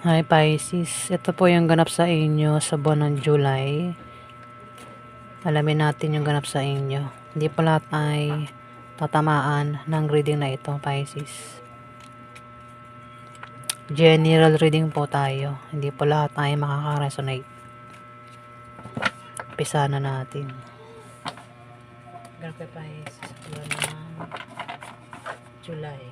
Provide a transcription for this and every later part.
Hi Pisces, ito po yung ganap sa inyo sa buwan ng July. Alamin natin yung ganap sa inyo. Hindi po lahat ay tatamaan ng reading na ito, Pisces. General reading po tayo. Hindi po lahat ay makaka-resonate. Umpisa na natin. Ganap kay Pisces, buwan ng July.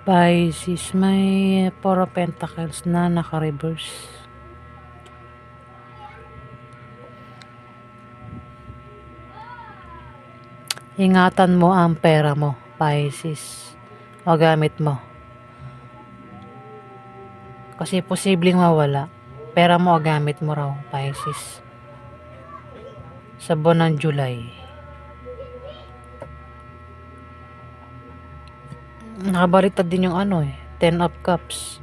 Pisces, may Four of Pentacles na naka-reverse. Ingatan mo ang pera mo, Pisces. O gamit mo. Kasi posibleng mawala. Pera mo o gamit mo raw, Pisces. Sa buwan ng July. Nakabaliktad din yung Ten of Cups.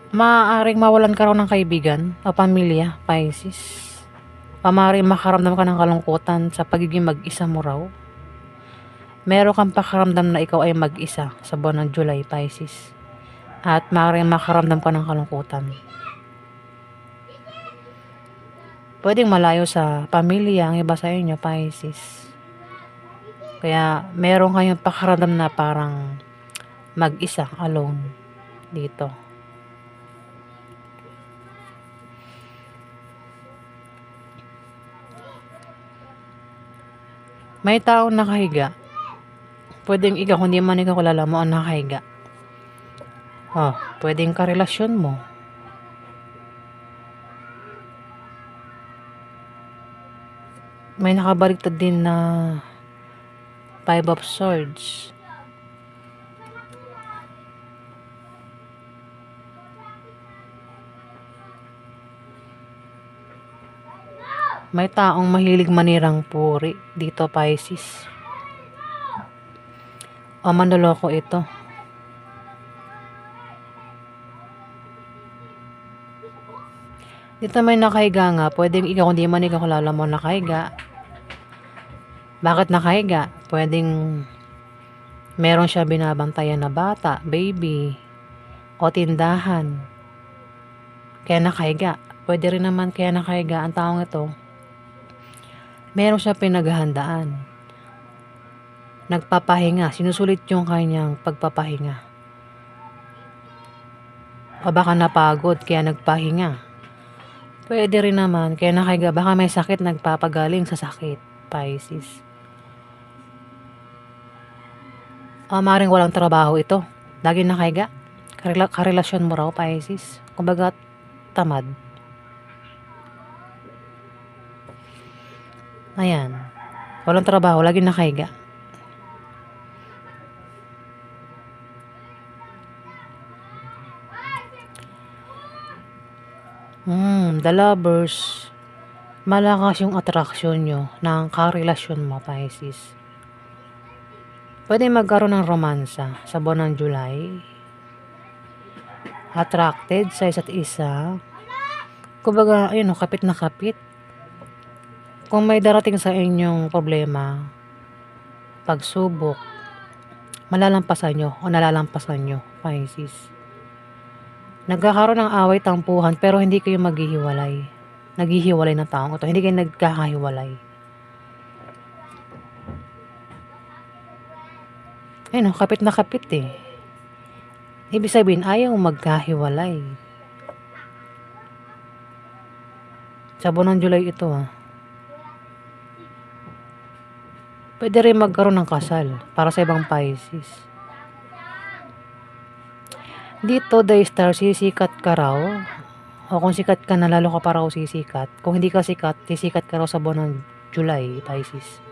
Maaaring mawalan ka raw ng kaibigan o pamilya, Pisces. Maaaring makaramdam ka ng kalungkutan sa pagiging mag-isa mo raw. Meron kang pakaramdam na ikaw ay mag-isa sa buwan ng July, Pisces. At maaaring makaramdam ka ng kalungkutan. Pwedeng malayo sa pamilya ang iba sa inyo, Pisces. Kaya meron kayong pakaramdam na parang mag-isa, alone, dito. May taong nakahiga. Pwedeng ikaw, hindi man ikaw kilala mo ang nakahiga. Pwedeng karelasyon mo. May nakabaliktad din na Five of Swords. May taong mahilig manirang puri dito, Pisces. o manloloko ito. Dito may nakahiga nga, pwedeng ikaw, hindi man ikaw kilala mo nakahiga. Bakit nakahiga? Pwedeng meron siya binabantayan na bata, baby, o tindahan. Kaya nakahiga. Pwede rin naman kaya nakahiga ang taong ito, meron siya pinaghahandaan. Nagpapahinga, sinusulit yung kanyang pagpapahinga. O baka napagod kaya nagpahinga. Pwede rin naman kaya nakahiga, baka may sakit, nagpapagaling sa sakit, Pisces. O maring walang trabaho ito, lagi nakahiga. Karelasyon mo raw, Pisces. Kumbaga, tamad. Ayan. Walang trabaho, lagi nakahiga. The lovers. Malakas yung attraction nyo ng karelasyon mo, Pisces. Pwede magkaroon ng romansa sa buwan ng July. Attracted sa isa't isa. Kumbaga, ayun, kapit na kapit. Kung may darating sa inyong problema, pagsubok, malalampasan nyo o nalalampasan nyo, Pisces. Nagkakaroon ng away, tampuhan, pero hindi kayo maghihiwalay. Naghihiwalay ng taong ito, hindi kayo nagkakahiwalay. Ayun, kapit na kapit eh. Ibig sabihin, ayaw magkahiwalay. Sa buwan ng July ito Pwede rin magkaroon ng kasal para sa ibang Pisces. Dito, the star, sisikat ka raw. O kung sikat ka na, lalo ka pa raw sisikat. Kung hindi ka sikat, sisikat ka raw sa buwan ng July, Pisces.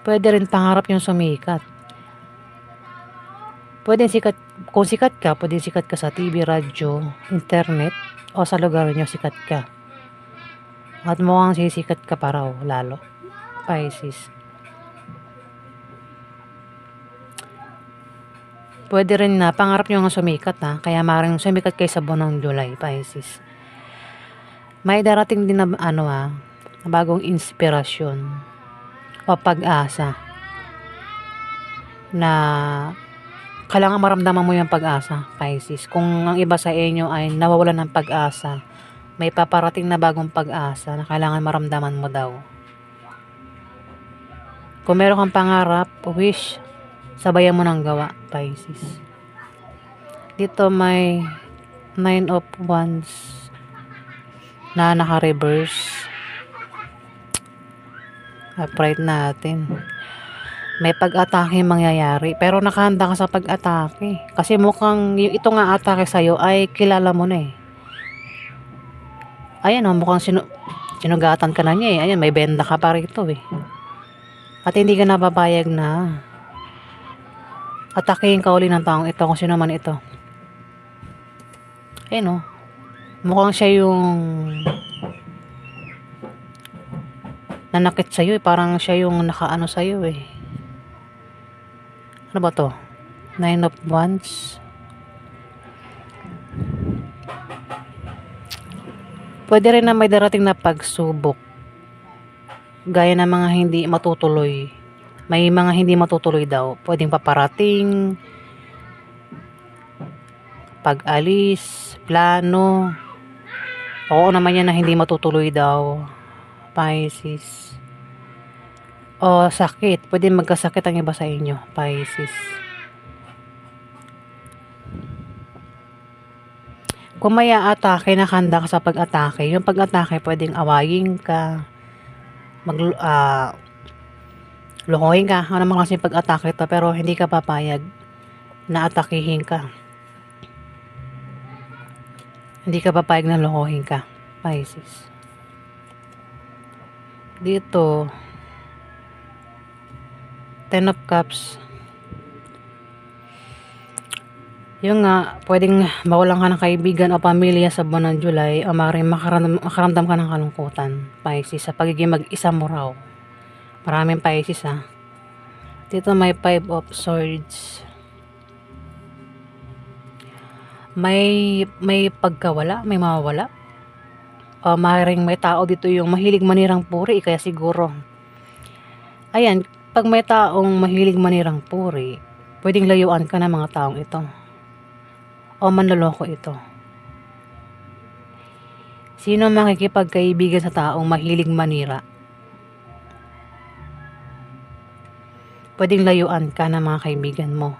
Pwede rin pangarap yung sumikat. Pwede sikat, kung sikat ka, pwede sikat ka sa TV, radyo, internet, o sa lugar nyo sikat ka. At mukhang sisikat ka pa raw, lalo, Pisces. Pwede rin na pangarap nyo nga sumikat kaya maaaring sumikat kayo sa buwan ng July, Pisces. May darating din na bagong inspirasyon o pag-asa na kailangan maramdaman mo yung pag-asa, Pisces. Kung ang iba sa inyo ay nawawalan ng pag-asa, may paparating na bagong pag-asa na kailangan maramdaman mo daw. Kung meron kang pangarap, wish, sabayan mo ng gawa, Pisces. Dito may 9 of Wands na naka-reverse. Upright natin. May pag-atake mangyayari, pero nakahanda ka sa pag-atake. Kasi mukhang ito nga atake sa'yo ay kilala mo na eh. Ayan mukhang sinugatan ka na niya eh. Ayan, may benda ka pa rito eh. At hindi ka napapayag na atakehin ka uli ng taong ito, kung sino man ito. Ayan mukhang siya yung nanakit sa'yo eh. Parang siya yung nakaano sa'yo eh. Ano ba to? 9 of Wands. Pwede rin na may darating na pagsubok. Gaya ng mga hindi matutuloy. May mga hindi matutuloy daw. Pwedeng paparating, pag-alis, plano. Oo naman yan na hindi matutuloy daw, Pisces. O sakit. Pwede magkasakit ang iba sa inyo, Pisces. Kung may atake, nakahanda ka sa pag-atake. Yung pag-atake, pwedeng awayin ka, lokohin ka. Ano naman kasi pag-atake ito, pero hindi ka papayag na atakihin ka. Hindi ka papayag na lokohin ka, Pisces. Dito, 10 of Cups. Yung pwedeng mawalan ka ng kaibigan o pamilya sa buwan ng July o maaaring makaramdam ka ng kalungkutan, Pisces, sa pagiging mag-isa mo raw. Maraming Pisces Dito may 5 of Swords. May pagkawala, may mawawala. O maaaring may tao dito yung mahilig manirang puri, kaya siguro, ayan, pag may taong mahilig manirang puri, pwedeng layuan ka ng mga taong ito. O manloloko ito. Sino makikipagkaibigan sa taong mahilig manira? Pwedeng layuan ka ng mga kaibigan mo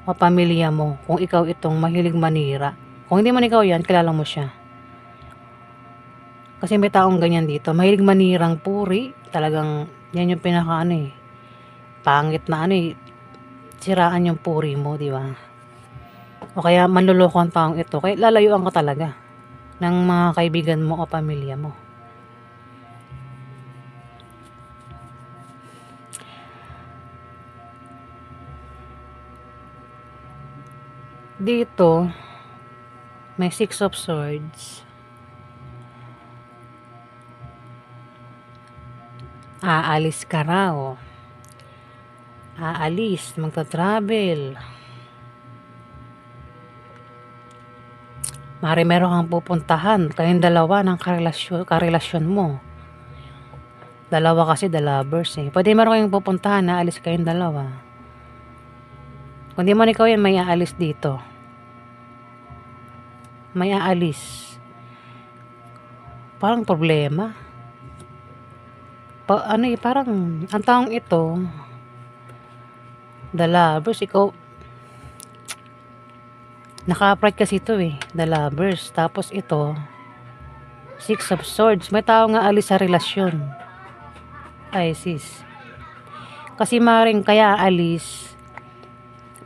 o pamilya mo kung ikaw itong mahilig manira. Kung hindi man ikaw yan, kilala mo siya. Kasi may taong ganyan dito. Mahilig manirang puri. Talagang yan yung pangit na siraan yung puri mo, di ba? O kaya manloloko ang taong ito. Kaya lalayuan ka talaga ng mga kaibigan mo o pamilya mo. Dito, may 6 of Swords. Aalis ka raw. Aalis, magta-travel. Meron kang pupuntahan, kayong dalawa ng karelasyon mo. Dalawa kasi the lovers eh. Pwede meron kayong pupuntahan, aalis kayong dalawa. Kung di man ikaw yan, may aalis dito. May aalis. Parang problema. Parang ang taong ito, the lovers, ikaw, naka-upright kasi ito eh, the lovers. Tapos ito, 6 of Swords. May tao nga alis sa relasyon. Pisces. Kasi maring kaya alis,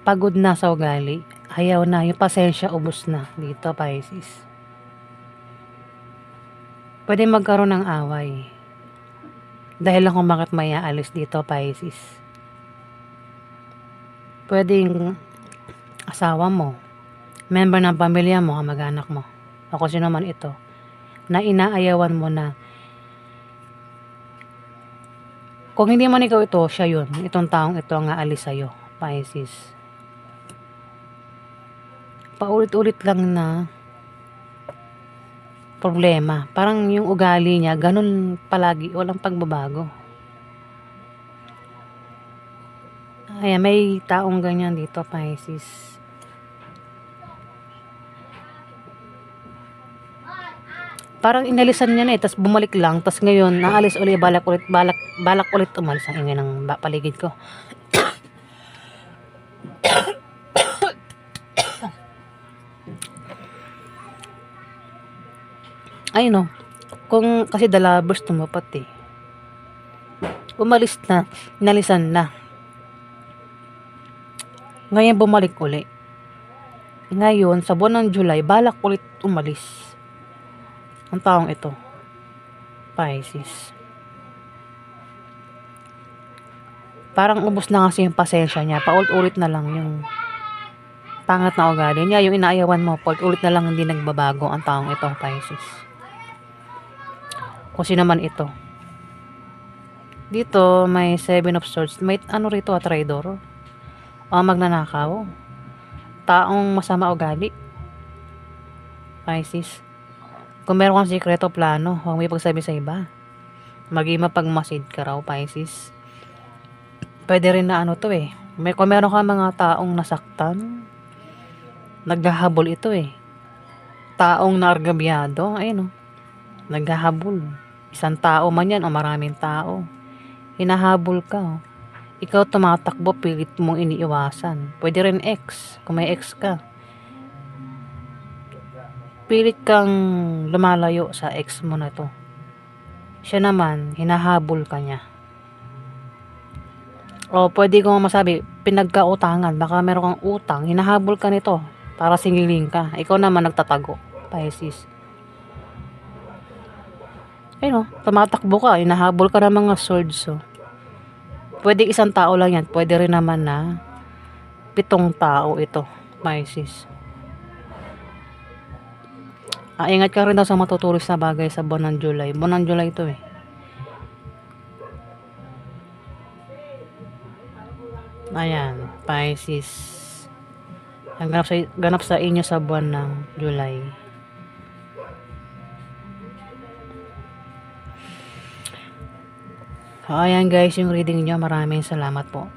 pagod na sa ugali. Ayaw na, yung pasensya ubos na dito, Pisces. Pwede magkaroon ng away. Dahil lang kung bakit may aalis dito, Pisces. Pwedeng asawa mo, member ng pamilya mo, kamag-anak mo, o kung sino man ito, na inaayawan mo na. Kung hindi man ikaw ito, siya yun. Itong taong ito ang aalis sa'yo, Pisces. Paulit-ulit lang na problema. Parang yung ugali niya, ganun palagi, walang pagbabago. Ayan, may taong ganyan dito, Pisces. Parang inalisan niya na eh, tapos bumalik lang, tapos ngayon, naalis ulit, balak ulit umalis. Ang ingay ng paligid ko. Ay no, kung kasi the lovers tumapat eh. Umalis na, inalisan na. Ngayon bumalik ulit. Ngayon, sa buwan ng July, balak ulit umalis. Ang taong ito, Pisces. Parang ubos na kasi yung pasensya niya. Paulit-ulit na lang yung pangit na ugali niya. Yung inaayawan mo, paulit-ulit na lang hindi nagbabago ang taong ito, Pisces. Kung sino man ito. Dito, may 7 of Swords. May rito, traidor. O magnanakaw. Taong masama ugali. Pisces. Kung meron kang sikreto plano, huwag mo ipagsabi sa iba. Maging mapagmasid ka raw, Pisces. Pwede rin na to eh. Kung meron kang mga taong nasaktan, naghahabol ito eh. Taong naargabyado, ayun o. Naghahabol. Isang tao man yan o maraming tao. Hinahabol ka o. Ikaw tumatakbo, pilit mong iniiwasan. Pwede rin ex, kung may ex ka. Pilit kang lumalayo sa ex mo na to. Siya naman, hinahabol ka niya. O pwede kong masabi, pinagkautangan. Baka meron kang utang, hinahabol ka nito para singiling ka. Ikaw naman nagtatago, Pisces. Ayun o, tumatakbo ka, hinahabol ka ng mga swords o. Pwede isang tao lang yan. Pwede rin naman na 7 tao ito, Pisces. Ingat ka rin daw sa matutulis na bagay sa buwan ng July. Buwan ng July ito eh. Ayan, Pisces. Ang ganap sa inyo sa buwan ng July. Ayan guys, yung reading nyo. Maraming salamat po.